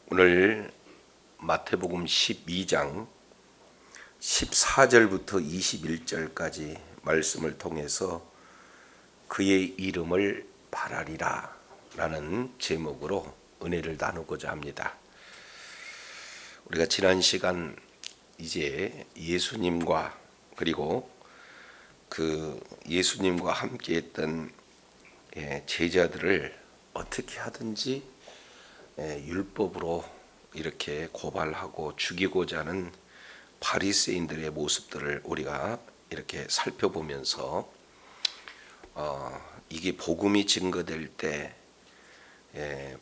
오늘 마태복음 12장 14절부터 21절까지 말씀을 통해서 그의 이름을 바라리라 라는 제목으로 은혜를 나누고자 합니다. 우리가 지난 시간 이제 예수님과 그리고 그 예수님과 함께 했던 제자들을 어떻게 하든지 율법으로 이렇게 고발하고 죽이고자 하는 바리새인들의 모습들을 우리가 이렇게 살펴보면서 이게 복음이 증거될 때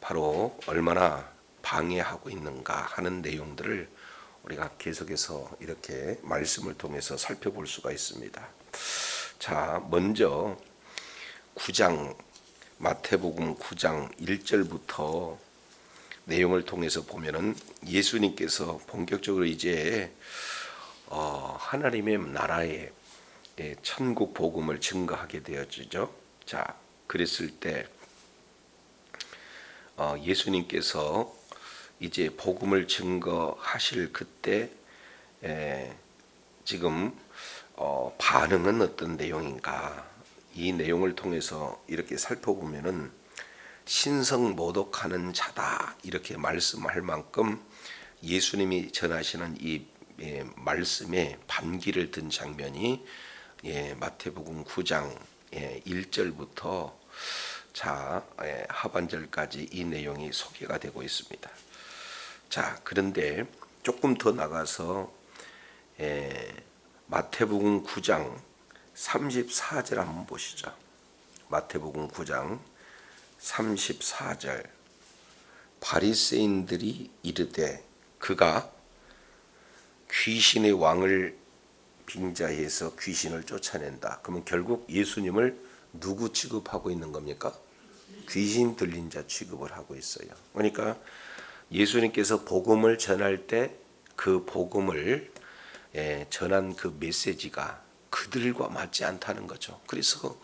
바로 얼마나 방해하고 있는가 하는 내용들을 우리가 계속해서 이렇게 말씀을 통해서 살펴볼 수가 있습니다. 자, 먼저 9장 마태복음 9장 1절부터 내용을 통해서 보면은 예수님께서 본격적으로 이제 하나님의 나라의 천국 복음을 증거하게 되어지죠. 자, 그랬을 때 예수님께서 이제 복음을 증거하실 그때 지금 반응은 어떤 내용인가? 이 내용을 통해서 이렇게 살펴보면은 신성모독하는 자다 이렇게 말씀할 만큼 예수님이 전하시는 이 말씀에 반기를 든 장면이 마태복음 9장 1절부터 자 하반절까지 이 내용이 소개가 되고 있습니다. 자, 그런데 조금 더 나가서 마태복음 9장 34절 한번 보시죠. 마태복음 9장 34절 바리새인들이 이르되 그가 귀신의 왕을 빙자해서 귀신을 쫓아낸다. 그러면 결국 예수님을 누구 취급하고 있는 겁니까? 귀신 들린 자 취급을 하고 있어요. 그러니까 예수님께서 복음을 전할 때 그 복음을 전한 그 메시지가 그들과 맞지 않다는 거죠. 그래서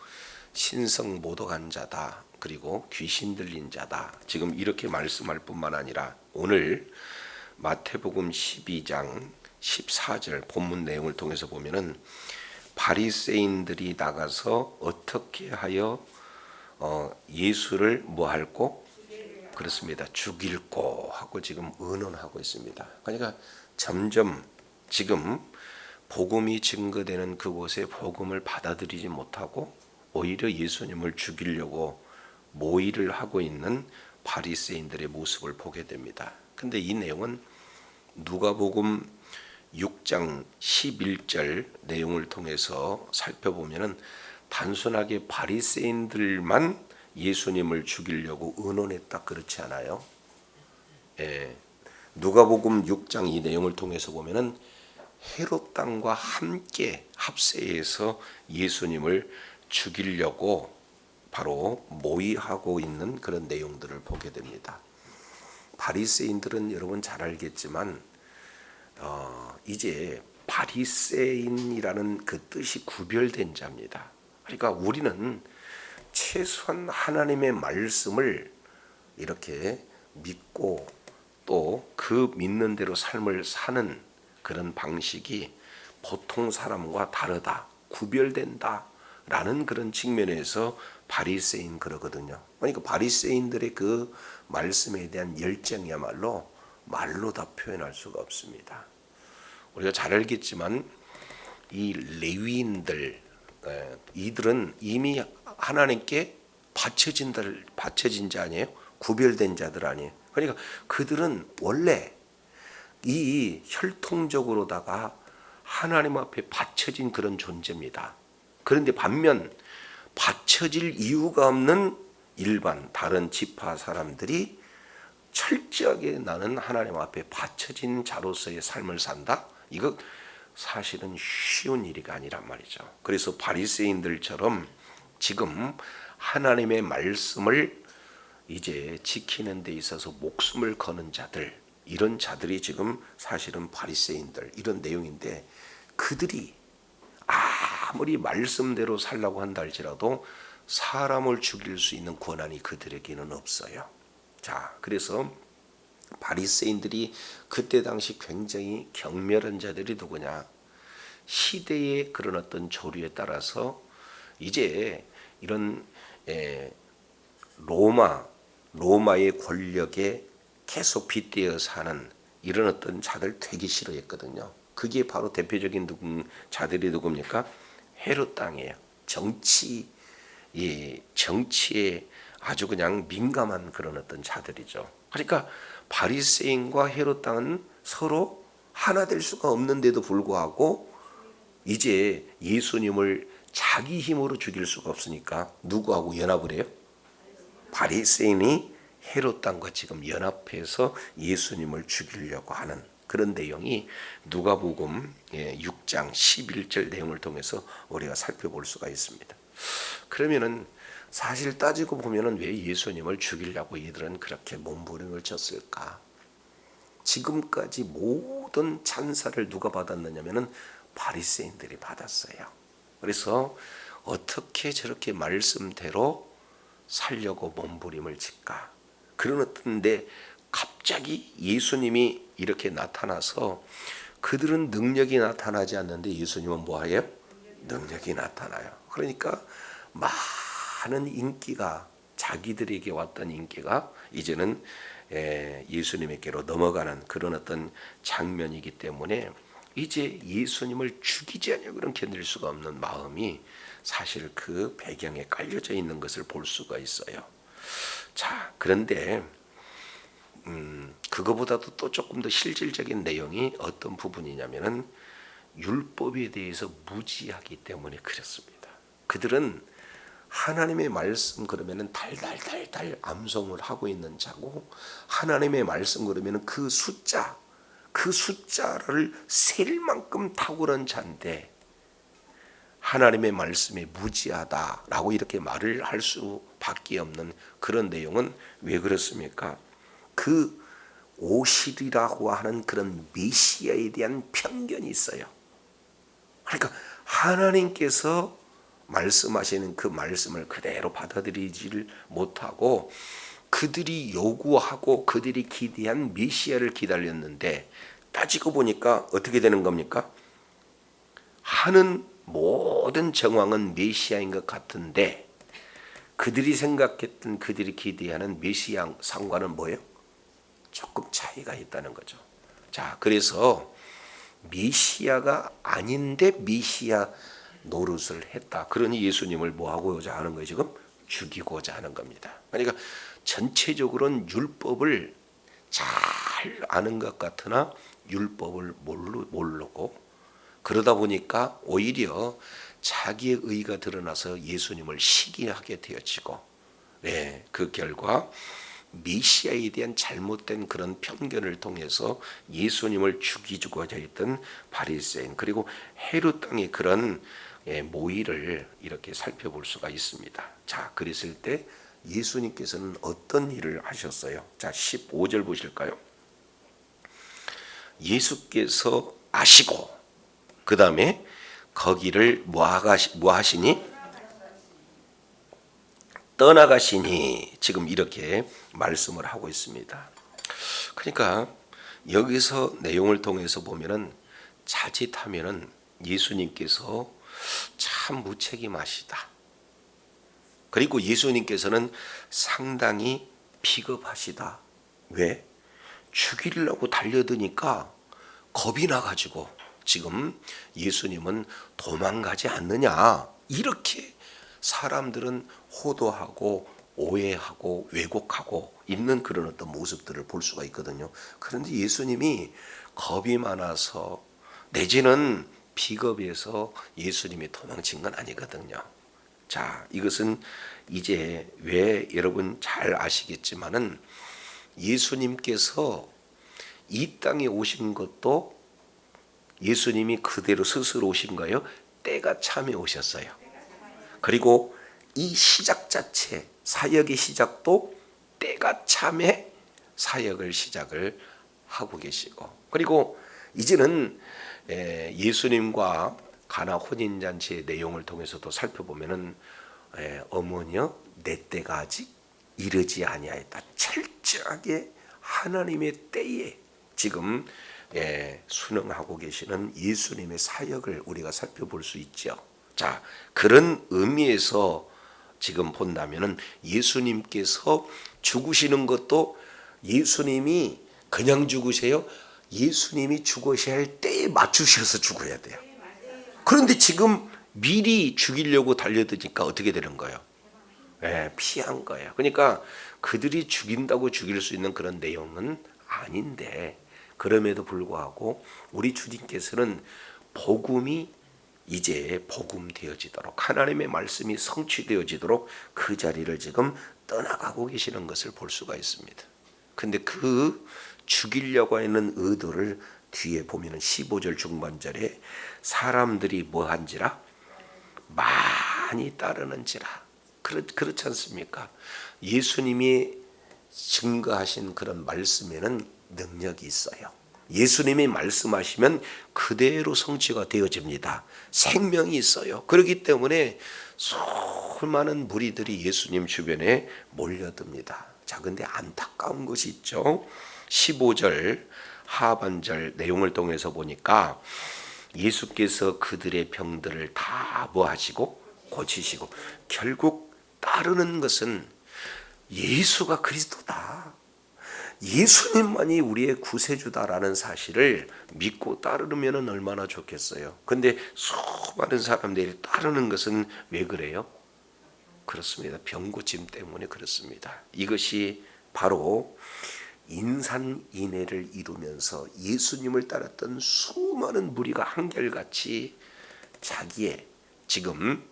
신성모독한 자다. 그리고 귀신 들린 자다. 지금 이렇게 말씀할 뿐만 아니라 오늘 마태복음 12장 14절 본문 내용을 통해서 보면은 바리새인들이 나가서 어떻게 하여 예수를 뭐 할꼬? 그렇습니다. 죽일꼬 하고 지금 의논하고 있습니다. 그러니까 점점 지금 복음이 증거되는 그곳에 복음을 받아들이지 못하고 오히려 예수님을 죽이려고 모의를 하고 있는 바리새인들의 모습을 보게 됩니다. 근데 이 내용은 누가복음 6장 11절 내용을 통해서 살펴보면은 단순하게 바리새인들만 예수님을 죽이려고 의논했다 그렇지 않아요. 누가복음 6장 이 내용을 통해서 보면은 헤롯 땅과 함께 합세해서 예수님을 죽이려고 바로 모의하고 있는 그런 내용들을 보게 됩니다. 바리새인들은 여러분 잘 알겠지만 이제 바리새인이라는 그 뜻이 구별된 자입니다. 그러니까 우리는 최소한 하나님의 말씀을 이렇게 믿고 또 그 믿는 대로 삶을 사는 그런 방식이 보통 사람과 다르다, 구별된다 라는 그런 측면에서 바리새인 그러거든요. 그러니까 바리새인들의 그 말씀에 대한 열정이야말로 말로 다 표현할 수가 없습니다. 우리가 잘 알겠지만 이 레위인들 이들은 이미 하나님께 바쳐진 자 아니에요? 구별된 자들 아니에요? 그러니까 그들은 원래 이 혈통적으로다가 하나님 앞에 바쳐진 그런 존재입니다. 그런데 반면 바쳐질 이유가 없는 일반 다른 지파 사람들이 철저하게 나는 하나님 앞에 바쳐진 자로서의 삶을 산다? 이거 사실은 쉬운 일이 아니란 말이죠. 그래서 바리새인들처럼 지금 하나님의 말씀을 이제 지키는 데 있어서 목숨을 거는 자들, 이런 자들이 지금 사실은 바리새인들 이런 내용인데 그들이 아무리 말씀대로 살라고 한다 할지라도 사람을 죽일 수 있는 권한이 그들에게는 없어요. 자, 그래서 바리새인들이 그때 당시 굉장히 경멸한 자들이 누구냐? 시대의 그런 어떤 조류에 따라서 이제 이런 로마의 권력에 계속 빗대어 사는 이런 어떤 자들 되게 싫어했거든요. 그게 바로 대표적인 자들이 누굽니까? 헤롯 땅이에요. 정치에 아주 그냥 민감한 그런 어떤 자들이죠. 그러니까 바리새인과 헤롯 땅은 서로 하나 될 수가 없는데도 불구하고 이제 예수님을 자기 힘으로 죽일 수가 없으니까 누구하고 연합을 해요? 바리새인이 헤롯 땅과 지금 연합해서 예수님을 죽이려고 하는 그런 내용이 누가복음 6장 11절 내용을 통해서 우리가 살펴볼 수가 있습니다. 그러면은 사실 따지고 보면은 왜 예수님을 죽이려고 이들은 그렇게 몸부림을 쳤을까? 지금까지 모든 찬사를 누가 받았느냐면은 바리새인들이 받았어요. 그래서 어떻게 저렇게 말씀대로 살려고 몸부림을 칠까? 그런데 갑자기 예수님이 이렇게 나타나서 그들은 능력이 나타나지 않는데 예수님은 뭐예요? 능력이 나타나요. 그러니까 많은 인기가 자기들에게 왔던 인기가 이제는 예수님에게로 넘어가는 그런 어떤 장면이기 때문에 이제 예수님을 죽이지 않으려고는 견딜 수가 없는 마음이 사실 그 배경에 깔려져 있는 것을 볼 수가 있어요. 자, 그런데 그거보다도 또 조금 더 실질적인 내용이 어떤 부분이냐면은 율법에 대해서 무지하기 때문에 그렇습니다. 그들은 하나님의 말씀 그러면은 달달달달 암송을 하고 있는 자고 하나님의 말씀 그러면은 그 숫자를 셀 만큼 탁월한 자인데 하나님의 말씀에 무지하다라고 이렇게 말을 할 수밖에 없는 그런 내용은 왜 그렇습니까? 그 오실이라고 하는 그런 메시아에 대한 편견이 있어요. 그러니까 하나님께서 말씀하시는 그 말씀을 그대로 받아들이지를 못하고 그들이 요구하고 그들이 기대한 메시아를 기다렸는데 따지고 보니까 어떻게 되는 겁니까? 하는 모든 정황은 메시아인 것 같은데 그들이 생각했던 그들이 기대하는 메시아 상과는 뭐예요? 조금 차이가 있다는 거죠. 자, 그래서 메시아가 아닌데 메시아 노릇을 했다. 그러니 예수님을 뭐 하고자 하는 거예요? 지금 죽이고자 하는 겁니다. 그러니까 전체적으로는 율법을 잘 아는 것 같으나 율법을 모르고 그러다 보니까 오히려 자기의 의가 드러나서 예수님을 시기하게 되어지고 그 결과 메시아에 대한 잘못된 그런 편견을 통해서 예수님을 죽이고자 했던 바리새인 그리고 헤롯 땅의 그런 모의를 이렇게 살펴볼 수가 있습니다. 자, 그랬을 때 예수님께서는 어떤 일을 하셨어요? 자, 15절 보실까요? 예수께서 아시고 그 다음에 거기를 뭐 하시니? 떠나가시니 지금 이렇게 말씀을 하고 있습니다. 그러니까 여기서 내용을 통해서 보면은 자칫하면은 예수님께서 참 무책임하시다. 그리고 예수님께서는 상당히 비겁하시다. 왜? 죽이려고 달려드니까 겁이 나가지고 지금 예수님은 도망가지 않느냐 이렇게 사람들은 호도하고 오해하고 왜곡하고 있는 그런 어떤 모습들을 볼 수가 있거든요. 그런데 예수님이 겁이 많아서 내지는 비겁해서 예수님이 도망친 건 아니거든요. 자, 이것은 이제 왜 여러분 잘 아시겠지만은 예수님께서 이 땅에 오신 것도 예수님이 그대로 스스로 오신 거예요? 때가 참에 오셨어요. 그리고 이 시작 자체, 사역의 시작도 때가 참에 사역을 시작을 하고 계시고 그리고 이제는 예수님과 가나 혼인잔치의 내용을 통해서도 살펴보면은 어머니여 내 때가 아직 이르지 아니하였다. 철저하게 하나님의 때에 지금 순응하고 계시는 예수님의 사역을 우리가 살펴볼 수 있죠. 자, 그런 의미에서 지금 본다면은 예수님께서 죽으시는 것도 예수님이 그냥 죽으세요? 예수님이 죽으셔야 할 때에 맞추셔서 죽어야 돼요. 그런데 지금 미리 죽이려고 달려드니까 어떻게 되는 거예요? 피한 거예요. 그러니까 그들이 죽인다고 죽일 수 있는 그런 내용은 아닌데, 그럼에도 불구하고 우리 주님께서는 복음이 이제 복음되어지도록, 하나님의 말씀이 성취되어지도록 그 자리를 지금 떠나가고 계시는 것을 볼 수가 있습니다. 근데 그 죽이려고 하는 의도를 뒤에 보면은 15절 중반절에 사람들이 뭐한지라 많이 따르는지라. 그렇지 않습니까? 예수님이 증거하신 그런 말씀에는 능력이 있어요. 예수님이 말씀하시면 그대로 성취가 되어집니다. 생명이 있어요. 그렇기 때문에 수많은 무리들이 예수님 주변에 몰려듭니다. 자, 근데 안타까운 것이 있죠. 15절 하반절 내용을 통해서 보니까 예수께서 그들의 병들을 다 뭐 하시고 고치시고, 결국 따르는 것은 예수가 그리스도다, 예수님만이 우리의 구세주다라는 사실을 믿고 따르면 얼마나 좋겠어요. 근데 수많은 사람들이 따르는 것은 왜 그래요? 그렇습니다. 병고침 때문에 그렇습니다. 이것이 바로 인산인해를 이루면서 예수님을 따랐던 수많은 무리가 한결같이 자기의 지금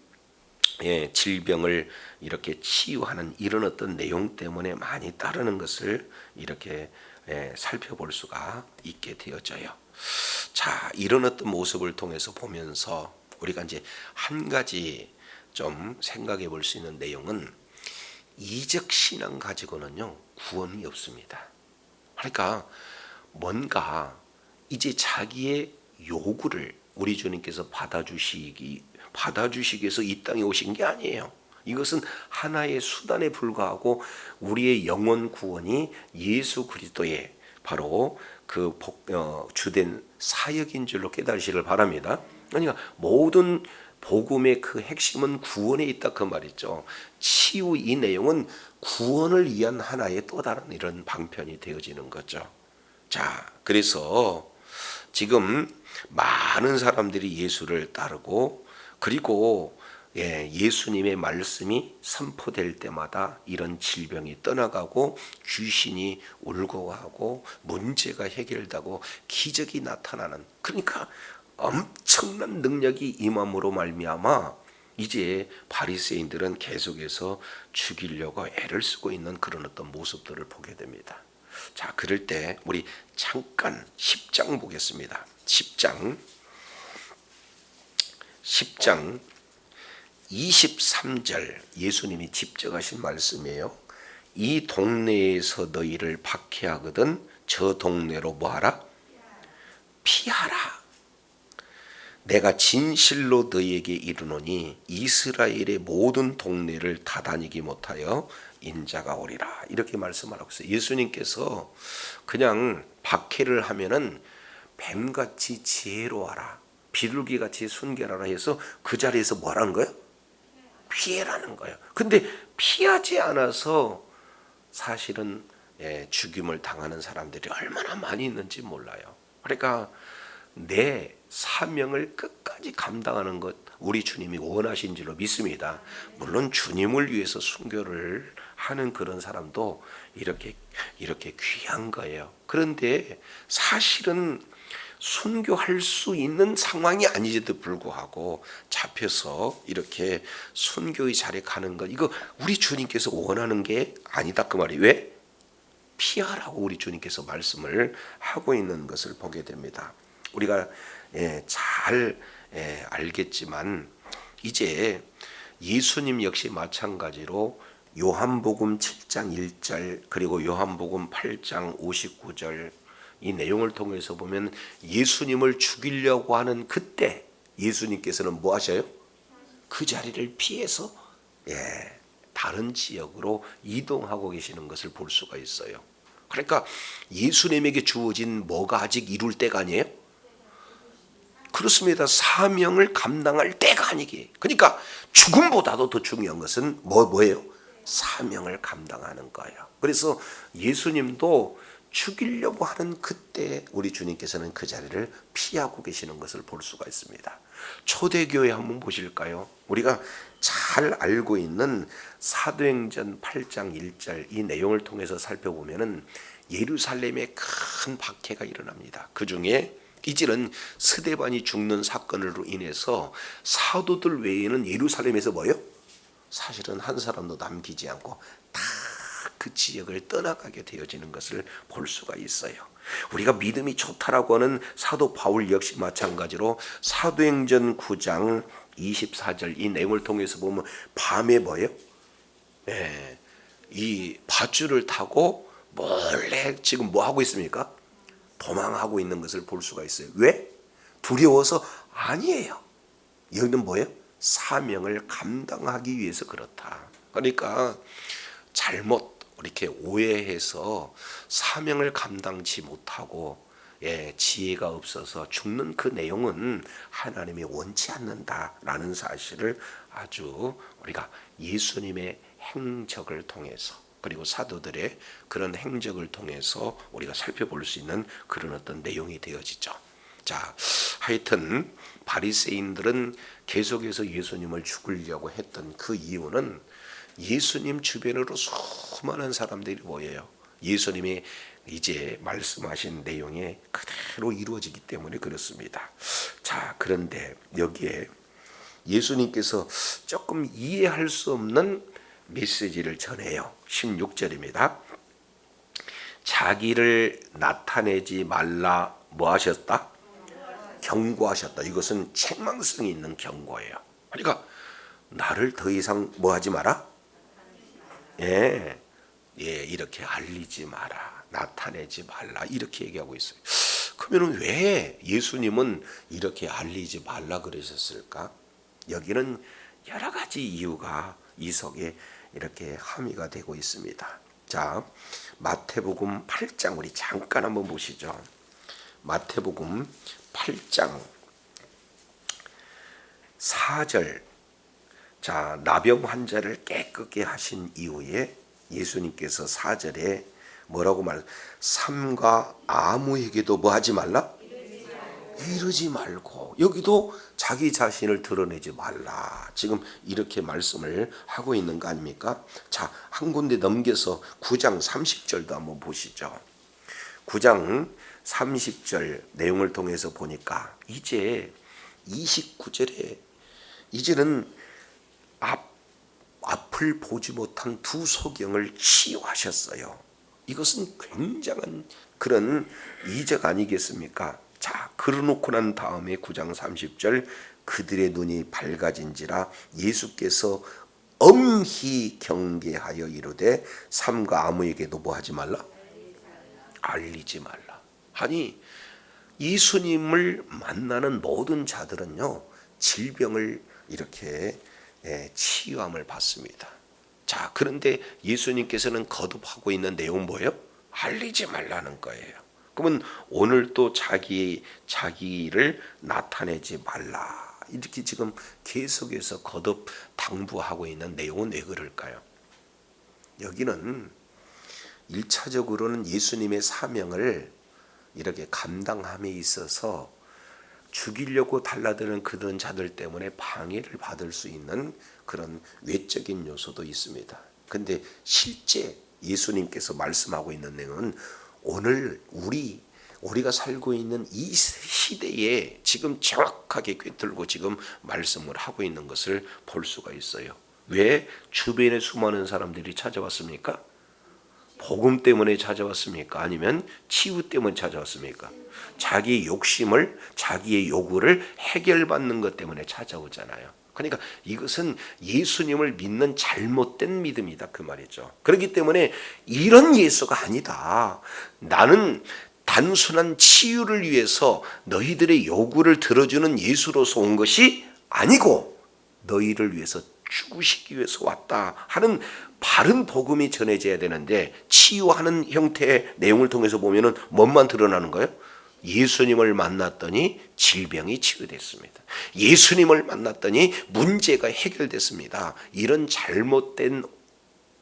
질병을 이렇게 치유하는 이런 어떤 내용 때문에 많이 따르는 것을 이렇게 살펴볼 수가 있게 되어져요. 자, 이런 어떤 모습을 통해서 보면서 우리가 이제 한 가지 좀 생각해 볼 수 있는 내용은, 이적 신앙 가지고는요 구원이 없습니다. 그러니까 뭔가 이제 자기의 요구를 우리 주님께서 받아주시기 위해서 이 땅에 오신 게 아니에요. 이것은 하나의 수단에 불과하고 우리의 영혼 구원이 예수 그리스도의 바로 그 주된 사역인 줄로 깨달으시길 바랍니다. 그러니까 모든 복음의 그 핵심은 구원에 있다 그 말이죠. 치유, 이 내용은 구원을 위한 하나의 또 다른 이런 방편이 되어지는 거죠. 자, 그래서 지금 많은 사람들이 예수를 따르고, 그리고 예수님의 말씀이 선포될 때마다 이런 질병이 떠나가고 귀신이 울고 가고 문제가 해결되고 기적이 나타나는, 그러니까 엄청난 능력이 임함으로 말미암아 이제 바리새인들은 계속해서 죽이려고 애를 쓰고 있는 그런 어떤 모습들을 보게 됩니다. 자, 그럴 때 우리 잠깐 10장 보겠습니다. 10장 23절 예수님이 직접 하신 말씀이에요. 이 동네에서 너희를 박해하거든 저 동네로 뭐하라? 피하라. 내가 진실로 너희에게 이르노니 이스라엘의 모든 동네를 다 다니기 못하여 인자가 오리라. 이렇게 말씀하라고 했어요. 예수님께서 그냥 박해를 하면은 뱀같이 지혜로워라, 비둘기같이 순결하라 해서 그 자리에서 뭐라는 거예요? 피해라는 거예요. 근데 피하지 않아서 사실은 죽임을 당하는 사람들이 얼마나 많이 있는지 몰라요. 그러니까 내 사명을 끝까지 감당하는 것 우리 주님이 원하신 줄로 믿습니다. 물론 주님을 위해서 순교를 하는 그런 사람도 이렇게 귀한 거예요. 그런데 사실은 순교할 수 있는 상황이 아니지도 불구하고 잡혀서 이렇게 순교의 자리에 가는 것, 이거 우리 주님께서 원하는 게 아니다 그 말이에요. 왜? 피하라고 우리 주님께서 말씀을 하고 있는 것을 보게 됩니다. 우리가 잘 알겠지만 이제 예수님 역시 마찬가지로 요한복음 7장 1절 그리고 요한복음 8장 59절 이 내용을 통해서 보면 예수님을 죽이려고 하는 그때 예수님께서는 뭐 하셔요? 그 자리를 피해서 다른 지역으로 이동하고 계시는 것을 볼 수가 있어요. 그러니까 예수님에게 주어진 뭐가 아직 이룰 때가 아니에요? 그렇습니다. 사명을 감당할 때가 아니기에. 그러니까 죽음보다도 더 중요한 것은 뭐예요? 사명을 감당하는 거예요. 그래서 예수님도 죽이려고 하는 그때 우리 주님께서는 그 자리를 피하고 계시는 것을 볼 수가 있습니다. 초대교회 한번 보실까요? 우리가 잘 알고 있는 사도행전 8장 1절 이 내용을 통해서 살펴보면은 예루살렘에 큰 박해가 일어납니다. 그 중에 이제는 스데반이 죽는 사건으로 인해서 사도들 외에는 예루살렘에서 뭐요? 사실은 한 사람도 남기지 않고 다 그 지역을 떠나가게 되어지는 것을 볼 수가 있어요. 우리가 믿음이 좋다라고 하는 사도 바울 역시 마찬가지로 사도행전 9장 24절 이 내용을 통해서 보면 밤에 뭐예요? 이 밧줄을 타고 몰래 지금 뭐 하고 있습니까? 도망하고 있는 것을 볼 수가 있어요. 왜? 두려워서? 아니에요. 여기는 뭐예요? 사명을 감당하기 위해서 그렇다. 그러니까 잘못 이렇게 오해해서 사명을 감당치 못하고 지혜가 없어서 죽는 그 내용은 하나님이 원치 않는다라는 사실을 아주 우리가 예수님의 행적을 통해서 그리고 사도들의 그런 행적을 통해서 우리가 살펴볼 수 있는 그런 어떤 내용이 되어지죠. 자, 하여튼 바리새인들은 계속해서 예수님을 죽이려고 했던 그 이유는 예수님 주변으로 수많은 사람들이 모여요. 예수님이 이제 말씀하신 내용에 그대로 이루어지기 때문에 그렇습니다. 자, 그런데 여기에 예수님께서 조금 이해할 수 없는 메시지를 전해요. 16절입니다. 자기를 나타내지 말라 뭐 하셨다? 경고하셨다. 이것은 책망성이 있는 경고예요. 그러니까 나를 더 이상 뭐 하지 마라? 이렇게 알리지 마라. 나타내지 말라. 이렇게 얘기하고 있어요. 그러면 왜 예수님은 이렇게 알리지 말라 그러셨을까? 여기는 여러 가지 이유가 이 속에 이렇게 함의가 되고 있습니다. 자, 마태복음 8장 우리 잠깐 한번 보시죠. 마태복음 8장 4절. 자, 나병 환자를 깨끗게 하신 이후에 예수님께서 4절에 뭐라고 삼가 아무에게도 뭐 하지 말라? 이르지 말고. 여기도 자기 자신을 드러내지 말라. 지금 이렇게 말씀을 하고 있는 거 아닙니까? 자, 한 군데 넘겨서 9장 30절도 한번 보시죠. 9장 30절 내용을 통해서 보니까 이제 29절에 이제는 앞을 보지 못한 두 소경을 치유하셨어요. 이것은 굉장한 그런 이적 아니겠습니까? 자, 그러놓고 난 다음에 9장 30절 그들의 눈이 밝아진지라 예수께서 엄히 경계하여 이르되 삼가 아무에게도 뭐 하지 말라? 알리지 말라. 아니, 예수님을 만나는 모든 자들은요 질병을 이렇게 치유함을 받습니다. 자, 그런데 예수님께서는 거듭하고 있는 내용은 뭐예요? 알리지 말라는 거예요. 그러면 오늘 또 자기를 나타내지 말라. 이렇게 지금 계속해서 거듭 당부하고 있는 내용은 왜 그럴까요? 여기는 1차적으로는 예수님의 사명을 이렇게 감당함에 있어서 죽이려고 달라드는 그런 자들 때문에 방해를 받을 수 있는 그런 외적인 요소도 있습니다. 근데 실제 예수님께서 말씀하고 있는 내용은 오늘 우리가 살고 있는 이 시대에 지금 정확하게 꿰뚫고 지금 말씀을 하고 있는 것을 볼 수가 있어요. 왜 주변에 수많은 사람들이 찾아왔습니까? 복음 때문에 찾아왔습니까? 아니면 치유 때문에 찾아왔습니까? 자기의 욕심을, 자기의 요구를 해결받는 것 때문에 찾아오잖아요. 그러니까 이것은 예수님을 믿는 잘못된 믿음이다 그 말이죠. 그렇기 때문에 이런 예수가 아니다. 나는 단순한 치유를 위해서 너희들의 요구를 들어주는 예수로서 온 것이 아니고 너희를 위해서 죽으시기 위해서 왔다 하는 바른 복음이 전해져야 되는데, 치유하는 형태의 내용을 통해서 보면은 뭔만 드러나는 거예요? 예수님을 만났더니 질병이 치유됐습니다. 예수님을 만났더니 문제가 해결됐습니다. 이런 잘못된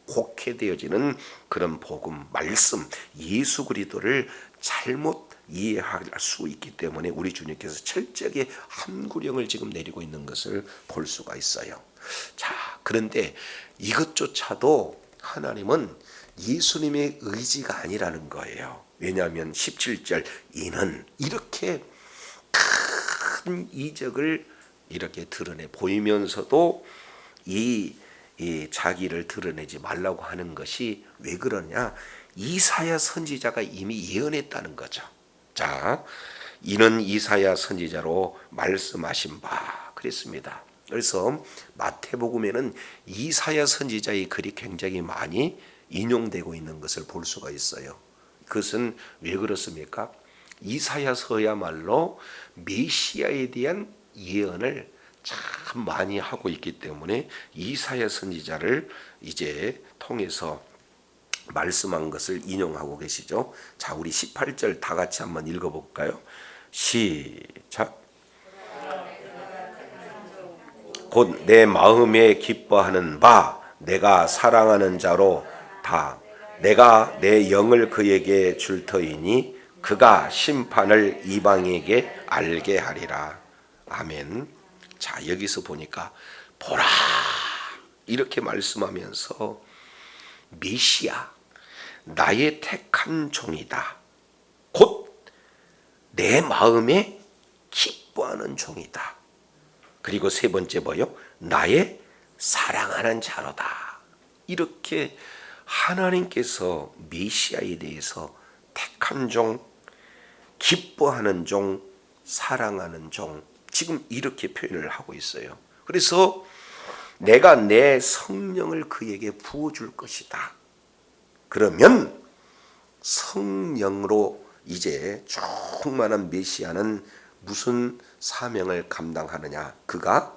곡해되어지는 그런 복음, 말씀, 예수 그리스도를 잘못 이해할 수 있기 때문에 우리 주님께서 철저하게 함구령을 지금 내리고 있는 것을 볼 수가 있어요. 자, 그런데 이것조차도 하나님은 예수님의 의지가 아니라는 거예요. 왜냐하면 17절, 이는 이렇게 큰 이적을 이렇게 드러내 보이면서도 이 자기를 드러내지 말라고 하는 것이 왜 그러냐? 이사야 선지자가 이미 예언했다는 거죠. 자, 이는 이사야 선지자로 말씀하신 바 그랬습니다. 그래서 마태복음에는 이사야 선지자의 글이 굉장히 많이 인용되고 있는 것을 볼 수가 있어요. 그것은 왜 그렇습니까? 이사야서야말로 메시아에 대한 예언을 참 많이 하고 있기 때문에 이사야 선지자를 이제 통해서 말씀한 것을 인용하고 계시죠. 자, 우리 18절 다 같이 한번 읽어볼까요? 시작. 곧 내 마음에 기뻐하는 바 내가 사랑하는 자로 다 내가 내 영을 그에게 줄 터이니 그가 심판을 이방에게 알게 하리라. 아멘. 자, 여기서 보니까 보라 이렇게 말씀하면서 메시아 나의 택한 종이다. 곧 내 마음에 기뻐하는 종이다. 그리고 세 번째 뭐요? 나의 사랑하는 자로다. 이렇게 하나님께서 메시아에 대해서 택한 종, 기뻐하는 종, 사랑하는 종, 지금 이렇게 표현을 하고 있어요. 그래서 내가 내 성령을 그에게 부어줄 것이다. 그러면 성령으로 이제 충만한 메시아는 무슨 사명을 감당하느냐? 그가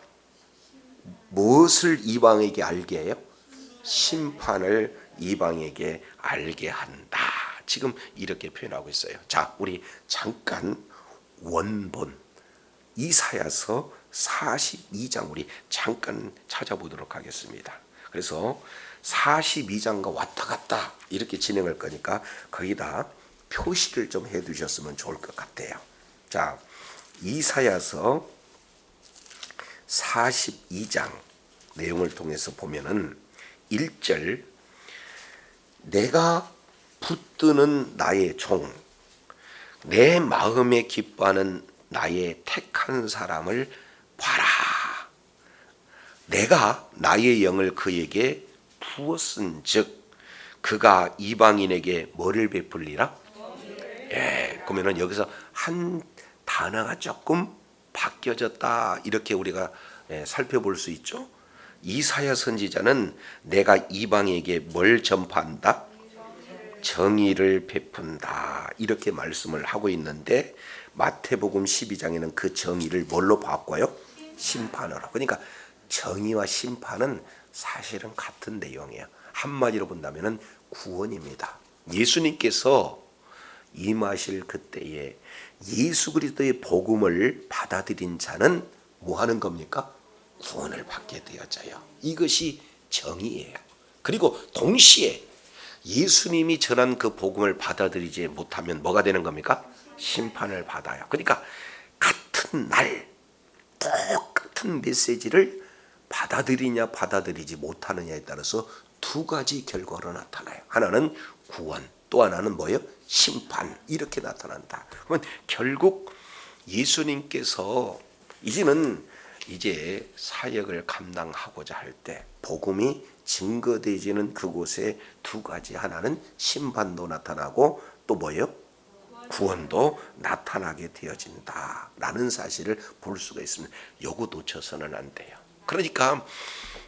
무엇을 이방에게 알게 해요? 심판을 이방에게 알게 한다. 지금 이렇게 표현하고 있어요. 자, 우리 잠깐 원본 이사야서 42장 우리 잠깐 찾아보도록 하겠습니다. 그래서 42장과 왔다 갔다 이렇게 진행할 거니까 거기다 표시를 좀 해두셨으면 좋을 것 같아요. 자, 이사야서 42장 내용을 통해서 보면은 1절 내가 붙드는 나의 종, 내 마음에 기뻐하는 나의 택한 사람을 봐라. 내가 나의 영을 그에게 부었은즉 그가 이방인에게 뭐를 베풀리라? 예, 그러면은 여기서 한 단어가 조금 바뀌어졌다 이렇게 우리가 살펴볼 수 있죠. 이사야 선지자는 내가 이방에게 뭘 전파한다? 정의를 베푼다 이렇게 말씀을 하고 있는데 마태복음 12장에는 그 정의를 뭘로 바꿔요? 심판으로. 그러니까 정의와 심판은 사실은 같은 내용이에요. 한마디로 본다면 구원입니다. 예수님께서 임하실 그때에 예수 그리스도의 복음을 받아들인 자는 뭐 하는 겁니까? 구원을 받게 되어져요. 이것이 정의예요. 그리고 동시에 예수님이 전한 그 복음을 받아들이지 못하면 뭐가 되는 겁니까? 심판을 받아요. 그러니까 같은 날 똑같은 메시지를 받아들이냐 받아들이지 못하느냐에 따라서 두 가지 결과로 나타나요. 하나는 구원, 또 하나는 뭐예요? 심판. 이렇게 나타난다. 그러면 결국 예수님께서 이제는 사역을 감당하고자 할 때 복음이 증거되지는 그곳에 두 가지, 하나는 심판도 나타나고 또 뭐예요? 구원도 나타나게 되어진다라는 사실을 볼 수가 있습니다. 요거 놓쳐서는 안 돼요. 그러니까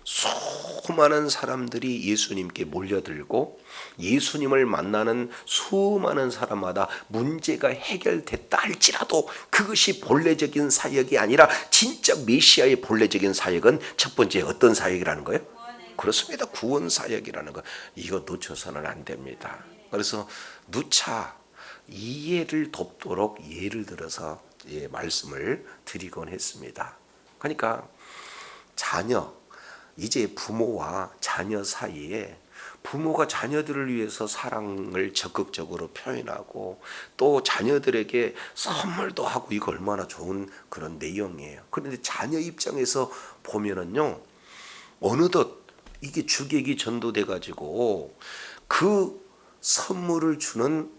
수많은 사람들이 예수님께 몰려들고 예수님을 만나는 수많은 사람마다 문제가 해결됐다 할지라도 그것이 본래적인 사역이 아니라 진짜 메시아의 본래적인 사역은 첫 번째 어떤 사역이라는 거예요? 그렇습니다. 구원 사역이라는 거. 이거 놓쳐서는 안 됩니다. 그래서 누차 이해를 돕도록 예를 들어서 말씀을 드리곤 했습니다. 그러니까 자녀, 이제 부모와 자녀 사이에 부모가 자녀들을 위해서 사랑을 적극적으로 표현하고 또 자녀들에게 선물도 하고 이거 얼마나 좋은 그런 내용이에요. 그런데 자녀 입장에서 보면은요, 어느덧 이게 주객이 전도돼 가지고 그 선물을 주는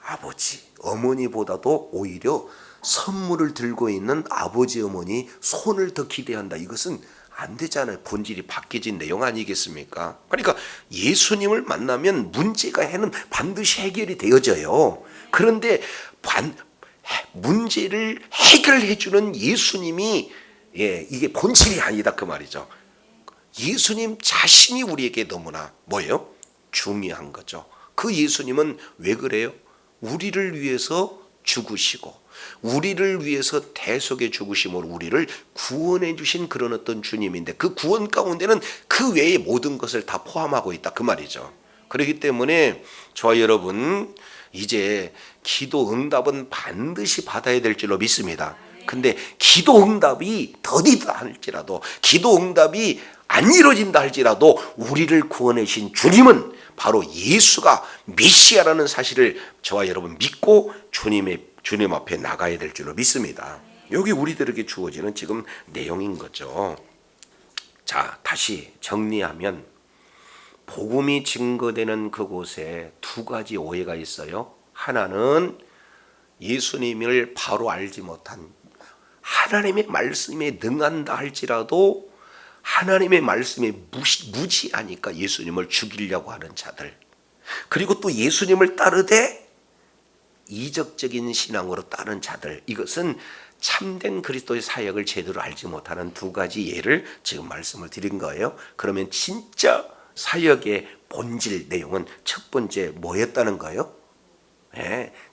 아버지, 어머니보다도 오히려 선물을 들고 있는 아버지, 어머니 손을 더 기대한다. 이것은 안 되잖아요. 본질이 바뀌어진 내용 아니겠습니까? 그러니까 예수님을 만나면 문제가 반드시 해결이 되어져요. 그런데 문제를 해결해 주는 예수님이 이게 본질이 아니다 그 말이죠. 예수님 자신이 우리에게 너무나 뭐예요? 중요한 거죠. 그 예수님은 왜 그래요? 우리를 위해서 죽으시고 우리를 위해서 대속의 죽으심으로 우리를 구원해 주신 그런 어떤 주님인데 그 구원 가운데는 그 외의 모든 것을 다 포함하고 있다 그 말이죠. 그렇기 때문에 저와 여러분 이제 기도 응답은 반드시 받아야 될 줄로 믿습니다. 근데 기도 응답이 더디다 할지라도 기도 응답이 안 이루어진다 할지라도 우리를 구원해 주신 주님은 바로 예수가 메시아라는 사실을 저와 여러분 믿고 주님 앞에 나가야 될 줄로 믿습니다. 여기 우리들에게 주어지는 지금 내용인 거죠. 자, 다시 정리하면 복음이 증거되는 그곳에 두 가지 오해가 있어요. 하나는 예수님을 바로 알지 못한 하나님의 말씀에 능한다 할지라도 하나님의 말씀에 무지하니까 예수님을 죽이려고 하는 자들, 그리고 또 예수님을 따르되 이적적인 신앙으로 따른 자들, 이것은 참된 그리스도의 사역을 제대로 알지 못하는 두 가지 예를 지금 말씀을 드린 거예요. 그러면 진짜 사역의 본질 내용은 첫 번째 뭐였다는 거예요?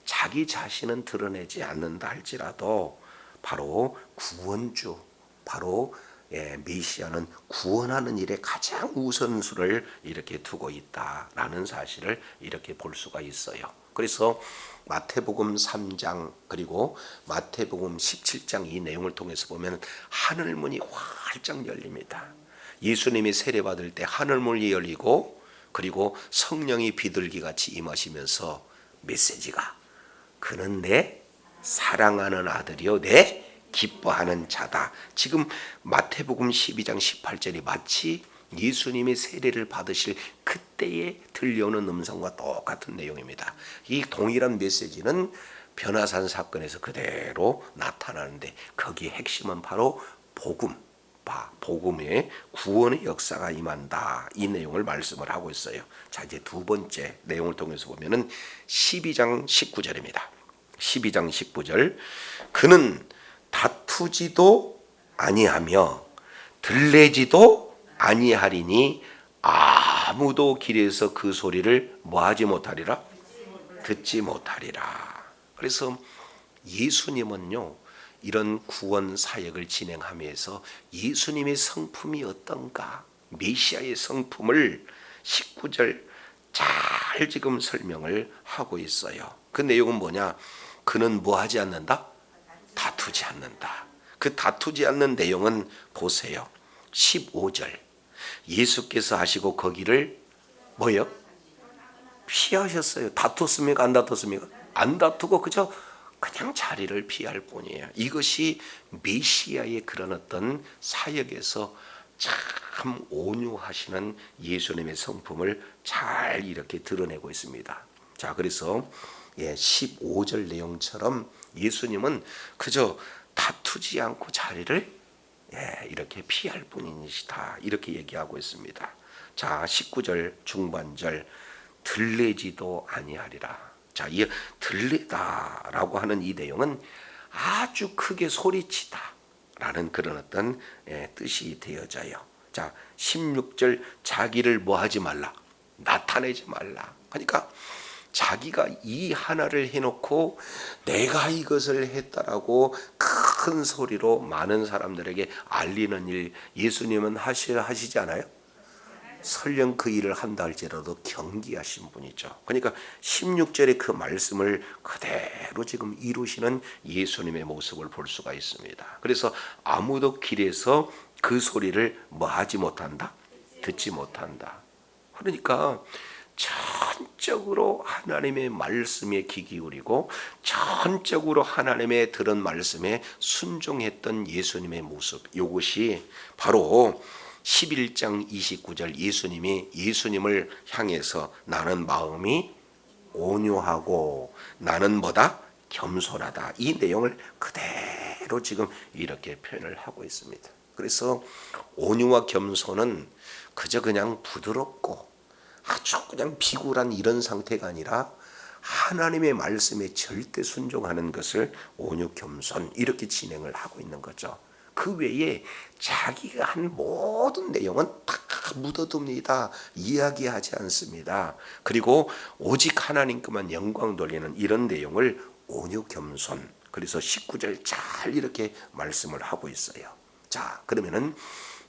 자기 자신은 드러내지 않는다 할지라도 바로 구원주, 바로 메시아는 구원하는 일에 가장 우선수를 이렇게 두고 있다라는 사실을 이렇게 볼 수가 있어요. 그래서 마태복음 3장 그리고 마태복음 17장 이 내용을 통해서 보면 하늘문이 활짝 열립니다. 예수님이 세례받을 때 하늘문이 열리고 그리고 성령이 비둘기같이 임하시면서 메시지가 그는 내 사랑하는 아들이요 내 기뻐하는 자다. 지금 마태복음 12장 18절이 마치 예수님이 세례를 받으실 그때에 들려오는 음성과 똑같은 내용입니다. 이 동일한 메시지는 변화산 사건에서 그대로 나타나는데 거기에 핵심은 바로 복음의 구원의 역사가 임한다. 이 내용을 말씀을 하고 있어요. 자, 이제 두 번째 내용을 통해서 보면은 12장 19절입니다. 12장 19절. 그는 다투지도 아니하며 들레지도 아니하리니 아무도 길에서 그 소리를 뭐하지 못하리라? 듣지 못하리라. 그래서 예수님은요 이런 구원 사역을 진행하면서 예수님의 성품이 어떤가, 메시아의 성품을 19절 잘 지금 설명을 하고 있어요. 그 내용은 뭐냐? 그는 뭐하지 않는다? 다투지 않는다. 그 다투지 않는 내용은 보세요. 15절 예수께서 하시고 거기를 뭐요? 피하셨어요. 다퉜습니까? 안 다퉜습니까? 안 다투고 그냥 자리를 피할 뿐이에요. 이것이 메시아의 그런 어떤 사역에서 참 온유하시는 예수님의 성품을 잘 이렇게 드러내고 있습니다. 자, 그래서 15절 내용처럼 예수님은 그저 다투지 않고 자리를 이렇게 피할 뿐이시다. 이렇게 얘기하고 있습니다. 자, 19절 중반절 들레지도 아니하리라. 자, 이 들레다라고 하는 이 내용은 아주 크게 소리치다 라는 그런 어떤 뜻이 되어져요. 자, 16절 자기를 뭐 하지 말라? 나타내지 말라. 그러니까 자기가 이 하나를 해놓고 내가 이것을 했다라고 큰 소리로 많은 사람들에게 알리는 일 예수님은 하시지 않아요? 설령 그 일을 한다 할지라도 경계하신 분이죠. 그러니까 16절의 그 말씀을 그대로 지금 이루시는 예수님의 모습을 볼 수가 있습니다. 그래서 아무도 길에서 그 소리를 뭐 하지 못한다? 듣지 못한다. 그러니까 전적으로 하나님의 말씀에 귀 기울이고 전적으로 하나님의 들은 말씀에 순종했던 예수님의 모습, 이것이 바로 11장 29절 예수님이 예수님을 향해서 나는 마음이 온유하고 나는 뭐다? 겸손하다. 이 내용을 그대로 지금 이렇게 표현을 하고 있습니다. 그래서 온유와 겸손은 그저 그냥 부드럽고 아주 그냥 비굴한 이런 상태가 아니라 하나님의 말씀에 절대 순종하는 것을 온유 겸손 이렇게 진행을 하고 있는 거죠. 그 외에 자기가 한 모든 내용은 다 묻어둡니다. 이야기하지 않습니다. 그리고 오직 하나님께만 영광 돌리는 이런 내용을 온유 겸손. 그래서 19절 잘 이렇게 말씀을 하고 있어요. 자, 그러면은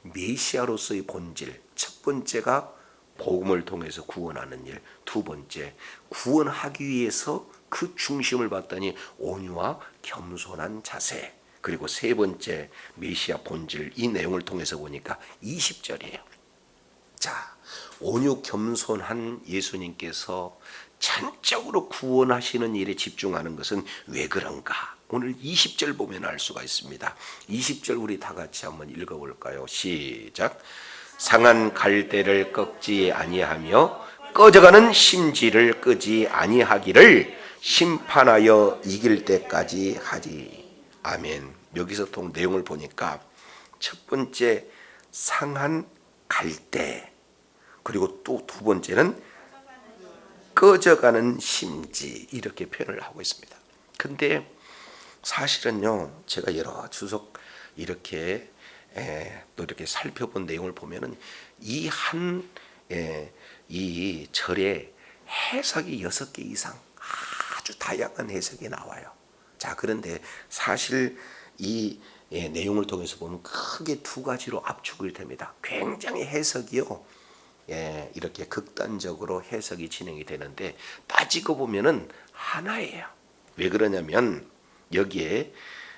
메시아로서의 본질, 첫 번째가 복음을 통해서 구원하는 일, 두 번째 구원하기 위해서 그 중심을 받다니 온유와 겸손한 자세, 그리고 세 번째 메시아 본질, 이 내용을 통해서 보니까 20절이에요. 자, 온유 겸손한 예수님께서 전적으로 구원하시는 일에 집중하는 것은 왜 그런가? 오늘 20절 보면 알 수가 있습니다. 20절 우리 다 같이 한번 읽어볼까요? 시작. 상한 갈대를 꺾지 아니하며 꺼져가는 심지를 끄지 아니하기를 심판하여 이길 때까지 하지. 아멘. 여기서 통 내용을 보니까 첫 번째 상한 갈대, 그리고 또 두 번째는 꺼져가는 심지, 이렇게 표현을 하고 있습니다. 근데 사실은요, 제가 여러 주석 이렇게 또 이렇게 살펴본 내용을 보면은 이 절에 해석이 6개 이상 아주 다양한 해석이 나와요. 자, 그런데 사실 이 내용을 통해서 보면 크게 두 가지로 압축이 됩니다. 굉장히 해석이요, 이렇게 극단적으로 해석이 진행이 되는데 따지고 보면은 하나예요. 왜 그러냐면 여기에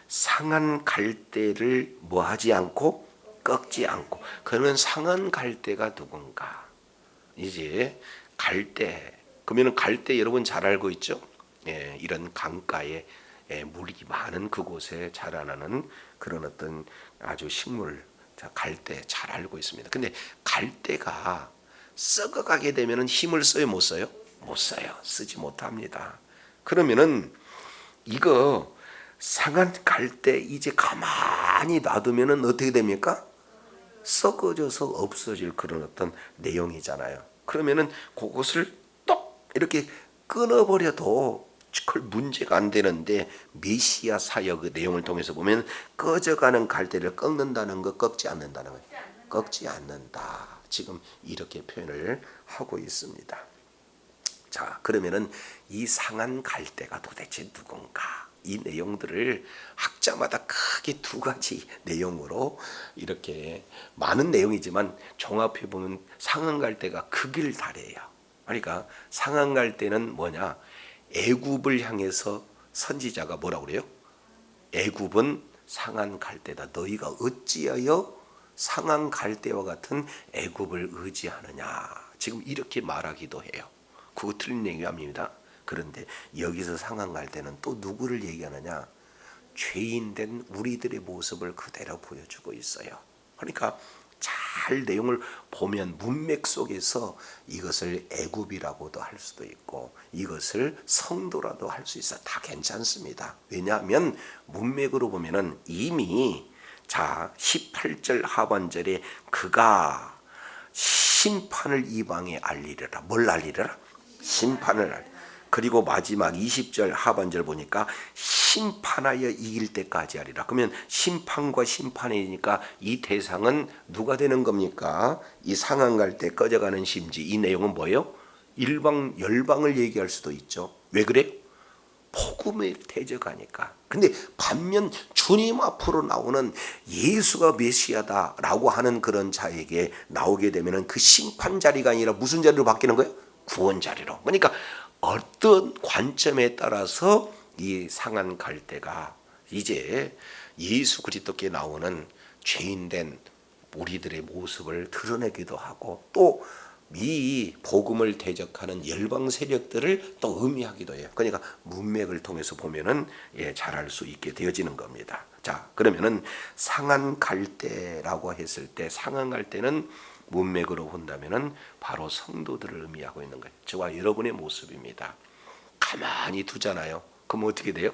상한 갈대를 뭐 하지 않고 꺾지 않고, 그러면 상한 갈대가 누군가? 이제 갈대, 그러면 갈대 여러분 잘 알고 있죠? 이런 강가에 물이 많은 그곳에 자라나는 그런 어떤 아주 식물, 갈대 잘 알고 있습니다. 근데 갈대가 썩어가게 되면 힘을 써요, 못 써요? 못 써요. 쓰지 못합니다. 그러면은 이거 상한 갈대 이제 가만히 놔두면은 어떻게 됩니까? 썩어져서 없어질 그런 어떤 내용이잖아요. 그러면은 그것을 똑 이렇게 끊어버려도 그걸 문제가 안 되는데, 메시아 사역 그 내용을 통해서 보면 꺼져가는 갈대를 꺾는다는 거, 꺾지 않는다는 거, 꺾지 않는다. 지금 이렇게 표현을 하고 있습니다. 자, 그러면은 이 상한 갈대가 도대체 누군가? 이 내용들을 학자마다 크게 두 가지 내용으로 이렇게 많은 내용이지만 종합해 보면 상한 갈대가 극을 달해요. 그러니까 상한 갈대는 뭐냐? 애굽을 향해서 선지자가 뭐라고 그래요? 애굽은 상한 갈대다. 너희가 어찌하여 상한 갈대와 같은 애굽을 의지하느냐. 지금 이렇게 말하기도 해요. 그거 틀린 얘기 아닙니다. 그런데 여기서 상한 갈대는 또 누구를 얘기하느냐? 죄인된 우리들의 모습을 그대로 보여주고 있어요. 그러니까 잘 내용을 보면 문맥 속에서 이것을 애굽이라고도 할 수도 있고 이것을 성도라도 할 수 있어. 다 괜찮습니다. 왜냐하면 문맥으로 보면은 이미 자 18절 하반절에 그가 심판을 이방에 알리려라. 뭘 알리려라? 심판을 알리려라. 그리고 마지막 20절 하반절 보니까 심판하여 이길 때까지 하리라. 그러면 심판과 심판이니까 이 대상은 누가 되는 겁니까? 이 상한 갈 때 꺼져가는 심지. 이 내용은 뭐예요? 일방 열방을 얘기할 수도 있죠. 왜 그래요? 복음에 대적하니까. 근데 반면 주님 앞으로 나오는 예수가 메시아다라고 하는 그런 자에게 나오게 되면은 그 심판 자리가 아니라 무슨 자리로 바뀌는 거예요? 구원 자리로. 그러니까 어떤 관점에 따라서 이 상한 갈대가 이제 예수 그리스도께 나오는 죄인된 우리들의 모습을 드러내기도 하고 또 이 복음을 대적하는 열방 세력들을 또 의미하기도 해요. 그러니까 문맥을 통해서 보면은 잘 알 수 있게 되어지는 겁니다. 자, 그러면은 상한 갈대라고 했을 때 상한 갈대는 문맥으로 본다면은 바로 성도들을 의미하고 있는 거예요. 저와 여러분의 모습입니다. 가만히 두잖아요. 그럼 어떻게 돼요?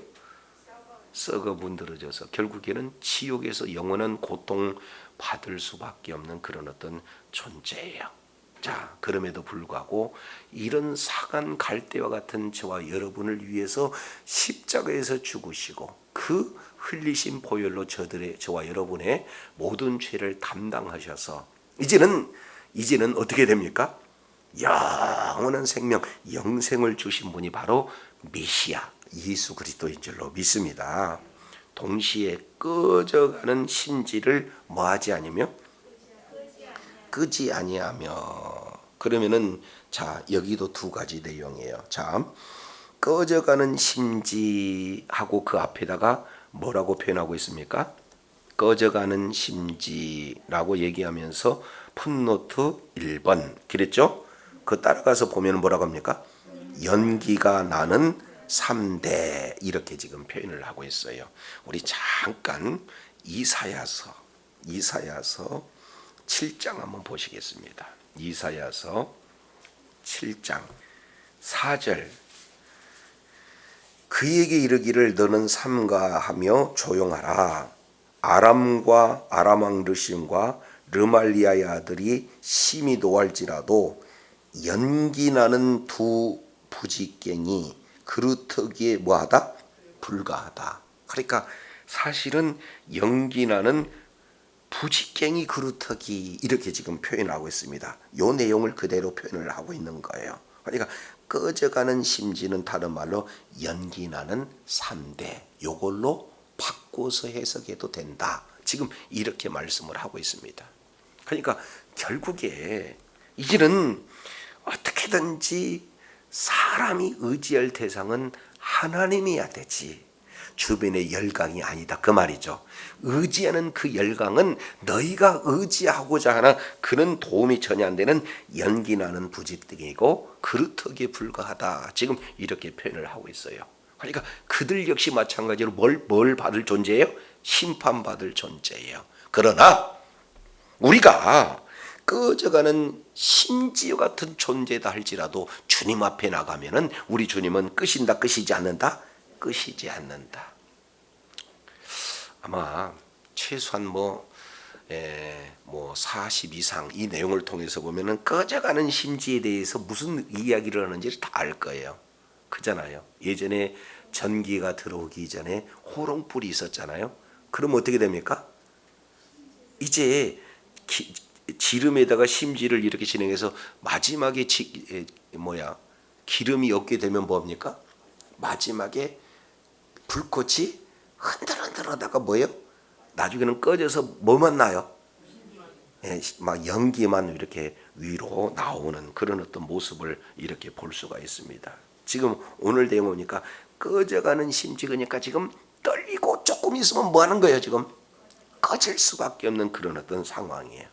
썩어 문드러져서 결국에는 지옥에서 영원한 고통 받을 수밖에 없는 그런 어떤 존재예요. 자, 그럼에도 불구하고 이런 상한 갈대와 같은 저와 여러분을 위해서 십자가에서 죽으시고 그 흘리신 보혈로 저와 여러분의 모든 죄를 담당하셔서 이제는 어떻게 됩니까? 영원한 생명, 영생을 주신 분이 바로 메시아 예수 그리스도인 줄로 믿습니다. 동시에 꺼져가는 심지를 뭐하지 아니며 끄지 아니하며. 그러면은 자, 여기도 두 가지 내용이에요. 자, 꺼져가는 심지하고 그 앞에다가 뭐라고 표현하고 있습니까? 꺼져가는 심지라고 얘기하면서 풋노트 1번 그랬죠? 그 따라가서 보면 뭐라고 합니까? 연기가 나는 3대 이렇게 지금 표현을 하고 있어요. 우리 잠깐 이사야서 7장 한번 보시겠습니다. 이사야서 7장 4절 그에게 이르기를 너는 삼가하며 조용하라. 아람과 아람 왕 르심과 르말리아의 아들이 심히 노할지라도 연기나는 두 부지깽이 그루터기에 뭐하다? 불과하다. 그러니까 사실은 연기나는 부지깽이 그루터기 이렇게 지금 표현하고 있습니다. 이 내용을 그대로 표현을 하고 있는 거예요. 그러니까 꺼져가는 심지는 다른 말로 연기나는 3대 요걸로 바꿔서 해석해도 된다. 지금 이렇게 말씀을 하고 있습니다. 그러니까 결국에 이제는 어떻게든지 사람이 의지할 대상은 하나님이어야 되지 주변의 열강이 아니다 그 말이죠. 의지하는 그 열강은 너희가 의지하고자 하나 그런 도움이 전혀 안 되는 연기나는 부지등이고 그루터기에 불과하다. 지금 이렇게 표현을 하고 있어요. 그러니까 그들 역시 마찬가지로 뭘 받을 존재예요? 심판받을 존재예요. 그러나 우리가 꺼져가는 심지와 같은 존재다 할지라도 주님 앞에 나가면은 우리 주님은 끄신다 끄시지 않는다? 끄시지 않는다. 아마 최소한 40 이상 이 내용을 통해서 보면은 꺼져가는 심지에 대해서 무슨 이야기를 하는지를 다 알 거예요. 그잖아요. 예전에 전기가 들어오기 전에 호롱불이 있었잖아요. 그럼 어떻게 됩니까? 이제 지름에다가 심지를 이렇게 진행해서 마지막에 기름이 없게 되면 뭐합니까? 마지막에 불꽃이 흔들흔들하다가 뭐예요? 나중에는 꺼져서 뭐만 나요? 막 연기만 이렇게 위로 나오는 그런 어떤 모습을 이렇게 볼 수가 있습니다. 지금 오늘 내용 보니까 꺼져가는 심지 그러니까 지금 떨리고 조금 있으면 뭐 하는 거예요? 지금 꺼질 수밖에 없는 그런 어떤 상황이에요.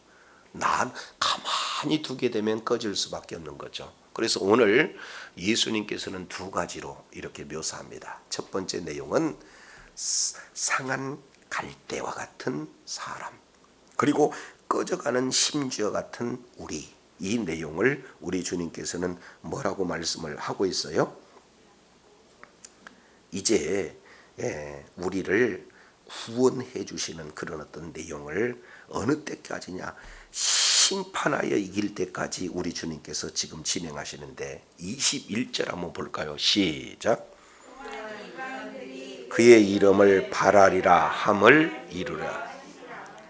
난 가만히 두게 되면 꺼질 수밖에 없는 거죠. 그래서 오늘 예수님께서는 두 가지로 이렇게 묘사합니다. 첫 번째 내용은 상한 갈대와 같은 사람, 그리고 꺼져가는 심지와 같은 우리, 이 내용을 우리 주님께서는 뭐라고 말씀을 하고 있어요? 이제 우리를 구원해 주시는 그런 어떤 내용을 어느 때까지냐? 심판하여 이길 때까지 우리 주님께서 지금 진행하시는데 21절 한번 볼까요? 시작. 그의 이름을 바라리라 함을 이루라.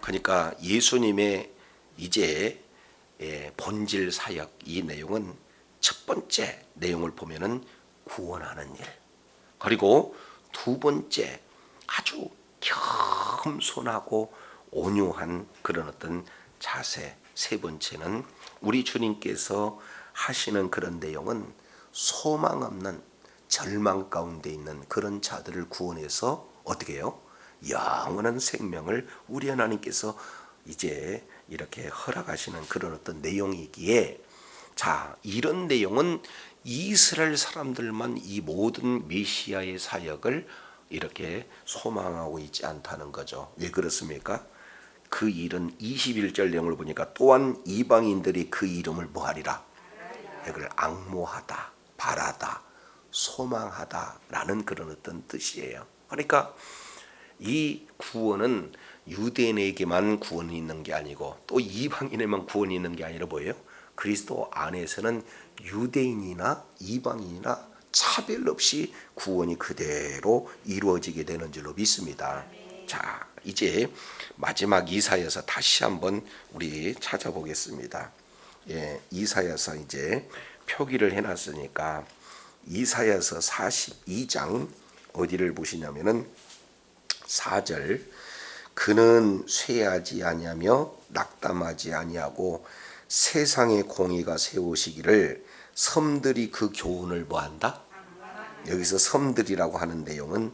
그러니까 예수님의 이제 본질 사역, 이 내용은 첫 번째 내용을 보면은 구원하는 일, 그리고 두 번째 아주 겸손하고 온유한 그런 어떤 자세, 세 번째는 우리 주님께서 하시는 그런 내용은 소망 없는 절망 가운데 있는 그런 자들을 구원해서 어떻게 해요? 영원한 생명을 우리 하나님께서 이제 이렇게 허락하시는 그런 어떤 내용이기에, 자, 이런 내용은 이스라엘 사람들만 이 모든 메시아의 사역을 이렇게 소망하고 있지 않다는 거죠. 왜 그렇습니까? 그 일은 21절 내용을 보니까 또한 이방인들이 그 이름을 뭐하리라? 이걸 앙모하다, 바라다, 소망하다라는 그런 어떤 뜻이에요. 그러니까 이 구원은 유대인에게만 구원이 있는 게 아니고 또 이방인에만 구원이 있는 게 아니라 뭐예요? 그리스도 안에서는 유대인이나 이방인이나 차별 없이 구원이 그대로 이루어지게 되는 줄로 믿습니다. 자, 이제 마지막 이사야서 다시 한번 우리 찾아보겠습니다. 이사야서 이제 표기를 해놨으니까 이사야서 42장 어디를 보시냐면은 4절, 그는 쇠하지 아니하며 낙담하지 아니하고 세상의 공의가 세우시기를 섬들이 그 교훈을 뭐한다? 여기서 섬들이라고 하는 내용은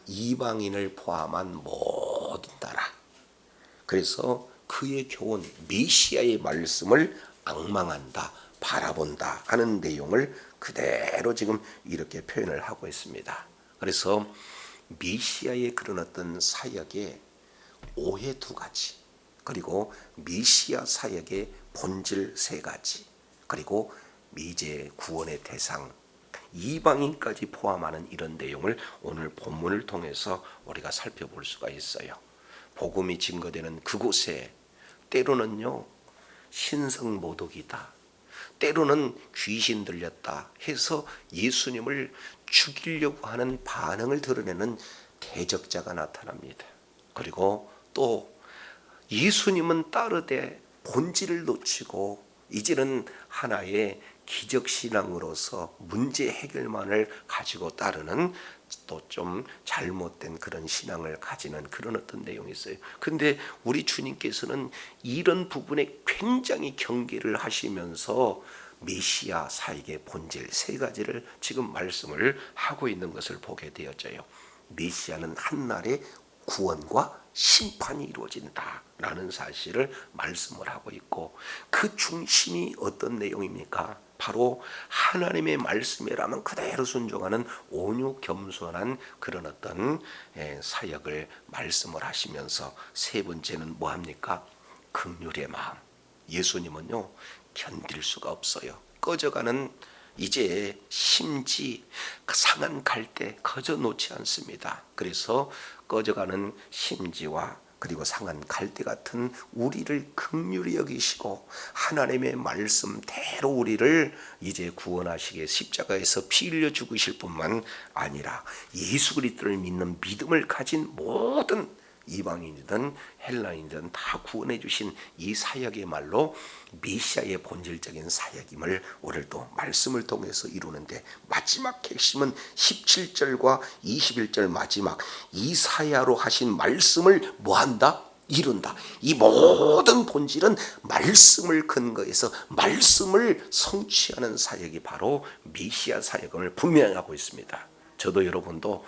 이방인을 포함한 모든 나라, 그래서 그의 교훈, 메시아의 말씀을 앙망한다, 바라본다 하는 내용을 그대로 지금 이렇게 표현을 하고 있습니다. 그래서 메시아의 그런 어떤 사역의 오해 두 가지, 그리고 메시아 사역의 본질 세 가지, 그리고 이제 구원의 대상 이방인까지 포함하는 이런 내용을 오늘 본문을 통해서 우리가 살펴볼 수가 있어요. 복음이 증거되는 그곳에 때로는요 신성모독이다, 때로는 귀신 들렸다 해서 예수님을 죽이려고 하는 반응을 드러내는 대적자가 나타납니다. 그리고 또 예수님은 따르되 본질을 놓치고 이제는 하나의 기적신앙으로서 문제 해결만을 가지고 따르는 또 좀 잘못된 그런 신앙을 가지는 그런 어떤 내용이 있어요. 근데 우리 주님께서는 이런 부분에 굉장히 경계를 하시면서 메시아 사역의 본질 세 가지를 지금 말씀을 하고 있는 것을 보게 되어져요. 메시아는 한날에 구원과 심판이 이루어진다라는 사실을 말씀을 하고 있고, 그 중심이 어떤 내용입니까? 바로 하나님의 말씀이라면 그대로 순종하는 온유 겸손한 그런 어떤 사역을 말씀을 하시면서, 세 번째는 뭐합니까? 긍휼의 마음. 예수님은요 견딜 수가 없어요. 꺼져가는 이제 심지 상한 갈대 거저 놓지 않습니다. 그래서 꺼져가는 심지와 그리고 상한 갈대 같은 우리를 긍휼히 여기시고 하나님의 말씀대로 우리를 이제 구원하시기에 십자가에서 피 흘려 죽으실 뿐만 아니라 예수 그리스도를 믿는 믿음을 가진 모든 이방인이든 헬라인이든 다 구원해 주신 이 사역의 말로 메시아의 본질적인 사역임을 오늘 또 말씀을 통해서 이루는데, 마지막 핵심은 17절과 21절 마지막 이사야로 하신 말씀을 뭐한다? 이룬다. 이 모든 본질은 말씀을 근거해서 말씀을 성취하는 사역이 바로 메시아 사역임을 분명히 하고 있습니다. 저도 여러분도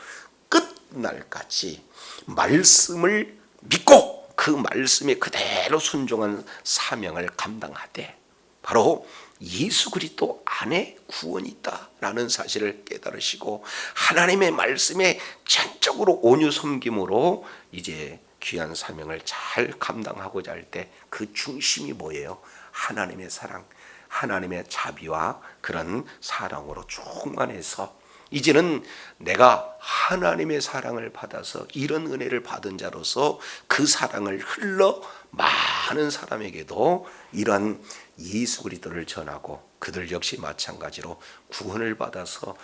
끝날까지 말씀을 믿고 그 말씀에 그대로 순종한 사명을 감당하되 바로 예수 그리스도 안에 구원이 있다라는 사실을 깨달으시고 하나님의 말씀에 전적으로 온유 섬김으로 이제 귀한 사명을 잘 감당하고자 할 때 그 중심이 뭐예요? 하나님의 사랑, 하나님의 자비와 그런 사랑으로 충만해서 이제는 내가 하나님의 사랑을 받아서 이런 은혜를 받은 자로서 그 사랑을 흘러 많은 사람에게도 이런 예수 그리스도를 전하고 그들 역시 마찬가지로 구원을 받아서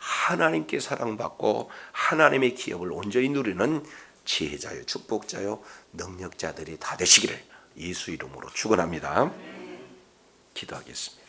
하나님께 사랑받고 하나님의 기업을 온전히 누리는 지혜자요, 축복자요, 능력자들이 다 되시기를 예수 이름으로 축원합니다. 기도하겠습니다.